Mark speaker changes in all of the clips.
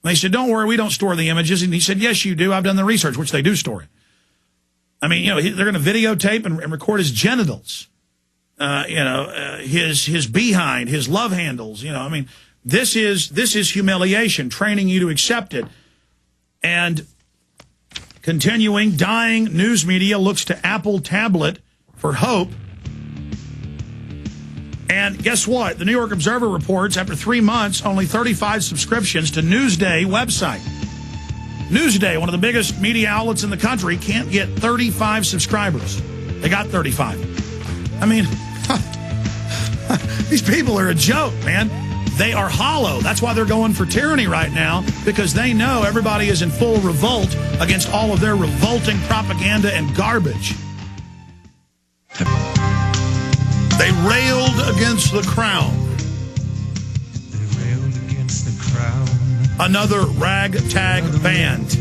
Speaker 1: And they said, don't worry, we don't store the images. And he said, yes, you do. I've done the research, which they do store it. I mean, they're going to videotape and record his genitals, his behind, his love handles. I mean, this is humiliation, training you to accept it. And continuing, dying news media looks to Apple tablet for hope. And guess what? The New York Observer reports after 3 months, only 35 subscriptions to Newsday website. Newsday, one of the biggest media outlets in the country, can't get 35 subscribers. They got 35. I mean, these people are a joke, man. They are hollow. That's why they're going for tyranny right now, because they know everybody is in full revolt against all of their revolting propaganda and garbage. They railed against the crown.
Speaker 2: They railed against the crown.
Speaker 1: Another ragtag band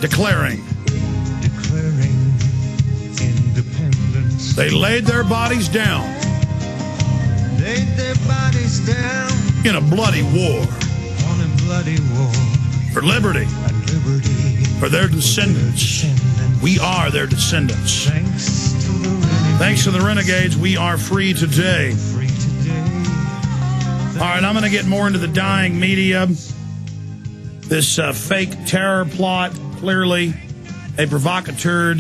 Speaker 1: declaring
Speaker 2: independence.
Speaker 1: They laid their bodies down.
Speaker 2: Laid their bodies down
Speaker 1: in a bloody war.
Speaker 2: On a bloody war.
Speaker 1: For liberty.
Speaker 2: And liberty.
Speaker 1: For their descendants. We are their descendants. Thanks to the renegades, we are free today. All right, I'm going to get more into the dying media. This fake terror plot, clearly a provocateur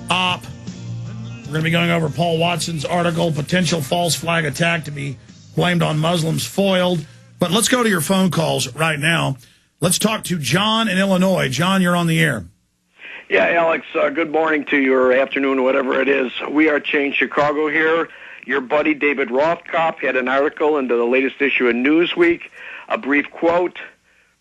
Speaker 1: op. We're going to be going over Paul Watson's article, potential false flag attack to be blamed on Muslims foiled. But let's go to your phone calls right now. Let's talk to John in Illinois. John, you're on the air.
Speaker 3: Yeah, Alex, good morning to you, or afternoon, whatever it is. We are Change Chicago here. Your buddy David Rothkopf had an article into the latest issue of Newsweek. A brief quote: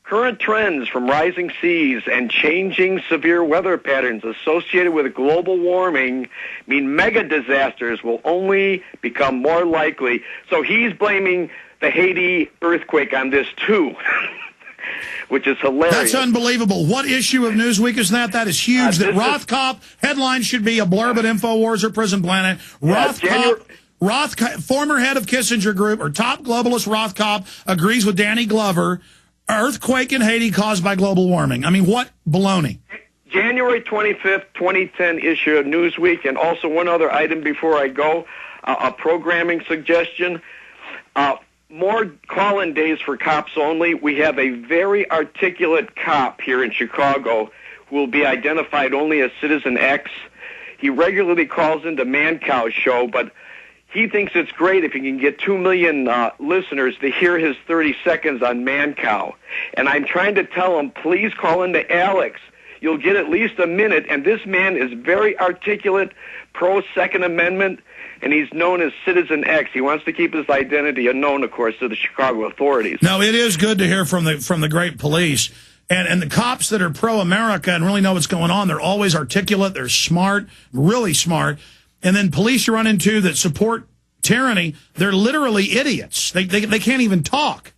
Speaker 3: current trends from rising seas and changing severe weather patterns associated with global warming mean mega disasters will only become more likely. So he's blaming the Haiti earthquake on this, too. Which is hilarious.
Speaker 1: That's unbelievable. What issue of Newsweek is that? That is huge. That Rothkopf, headline should be a blurb at InfoWars or Prison Planet. Rothkopf, former head of Kissinger Group, or top globalist Rothkopf, agrees with Danny Glover. Earthquake in Haiti caused by global warming. I mean, what baloney?
Speaker 3: January 25th, 2010 issue of Newsweek, and also one other item before I go, a programming suggestion. More call-in days for cops only. We have a very articulate cop here in Chicago who will be identified only as Citizen X. He regularly calls into Mancow's show, but he thinks it's great if he can get 2 million listeners to hear his 30 seconds on Mancow. And I'm trying to tell him, please call into Alex. You'll get at least a minute, and this man is very articulate, pro-Second Amendment, and he's known as Citizen X. He wants to keep his identity unknown, of course, to the Chicago authorities.
Speaker 1: No, it is good to hear from the great police. And the cops that are pro-America and really know what's going on, they're always articulate, they're smart, really smart. And then police you run into that support tyranny, they're literally idiots. They can't even talk.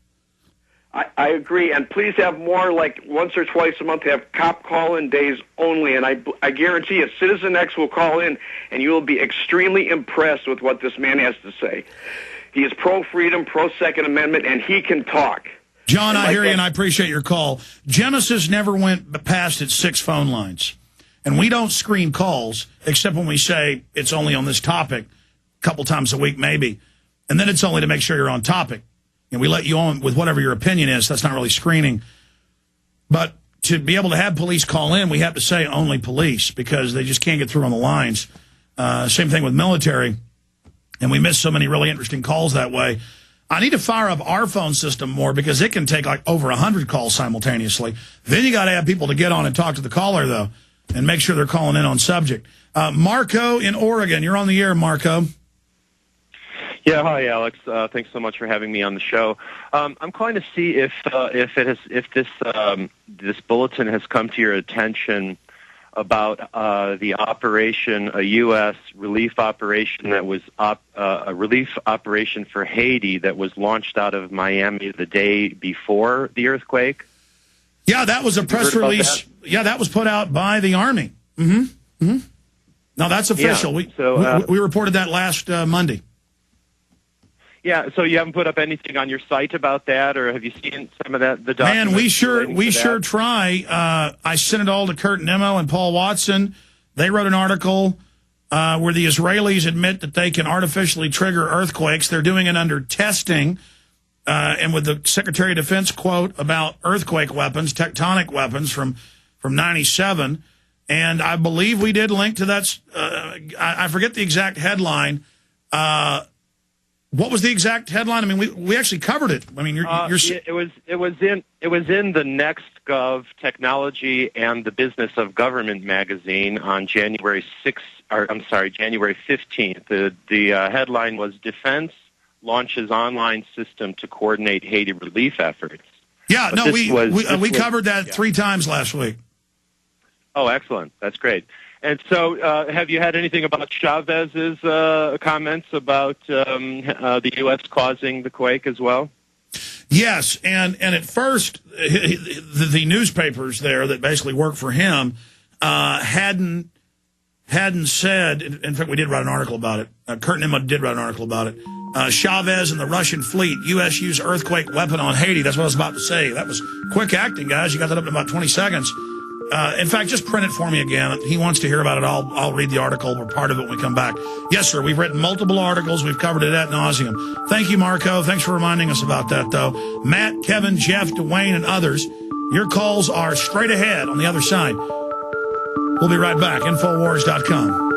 Speaker 3: I agree, and please have more, like once or twice a month, have cop call-in days only, and I guarantee you, Citizen X will call in, and you will be extremely impressed with what this man has to say. He is pro-freedom, pro-Second Amendment, and he can talk.
Speaker 1: John, I hear you, and I appreciate your call. Genesis never went past its 6 phone lines, and we don't screen calls, except when we say it's only on this topic a couple times a week, maybe, and then it's only to make sure you're on topic. And we let you on with whatever your opinion is. That's not really screening. But to be able to have police call in, we have to say only police because they just can't get through on the lines. Same thing with military. And we miss so many really interesting calls that way. I need to fire up our phone system more because it can take like over 100 calls simultaneously. Then you got to have people to get on and talk to the caller, though, and make sure they're calling in on subject. Marco in Oregon. You're on the air, Marco.
Speaker 4: Yeah, hi, Alex. Thanks so much for having me on the show. I'm calling to see if this bulletin has come to your attention about the operation, a U.S. relief operation that was a relief operation for Haiti that was launched out of Miami the day before the earthquake.
Speaker 1: Yeah, that was a press release. Yeah, that was put out by the Army. Mm-hmm. Mm-hmm. No, that's official.
Speaker 4: Yeah,
Speaker 1: we reported that last Monday.
Speaker 4: Yeah, so you haven't put up anything on your site about that, or have you seen some of that? The
Speaker 1: Man,
Speaker 4: documents
Speaker 1: we sure try. I sent it all to Kurt Nimmo and Paul Watson. They wrote an article where the Israelis admit that they can artificially trigger earthquakes. They're doing it under testing, and with the Secretary of Defense quote about earthquake weapons, tectonic weapons from 97. And I believe we did link to that. I forget the exact headline. What was the exact headline? I mean, we actually covered it. I mean, it
Speaker 4: was in the NextGov Technology and the Business of Government magazine on January 15th. The headline was "Defense Launches Online System to Coordinate Haiti Relief Efforts."
Speaker 1: Yeah, no, we covered that 3 times last week.
Speaker 4: Oh, excellent. That's great. And so have you had anything about Chavez's comments about the U.S. causing the quake as well?
Speaker 1: Yes, and at first, the newspapers there that basically work for him hadn't said, in fact, we did write an article about it. Kurt Nimmo did write an article about it. Chavez and the Russian fleet, U.S. used earthquake weapon on Haiti. That's what I was about to say. That was quick acting, guys. You got that up in about 20 seconds. In fact, just print it for me again. He wants to hear about it. I'll read the article or part of it when we come back. Yes, sir. We've written multiple articles. We've covered it ad nauseum. Thank you, Marco. Thanks for reminding us about that, though. Matt, Kevin, Jeff, Dwayne, and others, your calls are straight ahead on the other side. We'll be right back. Infowars.com.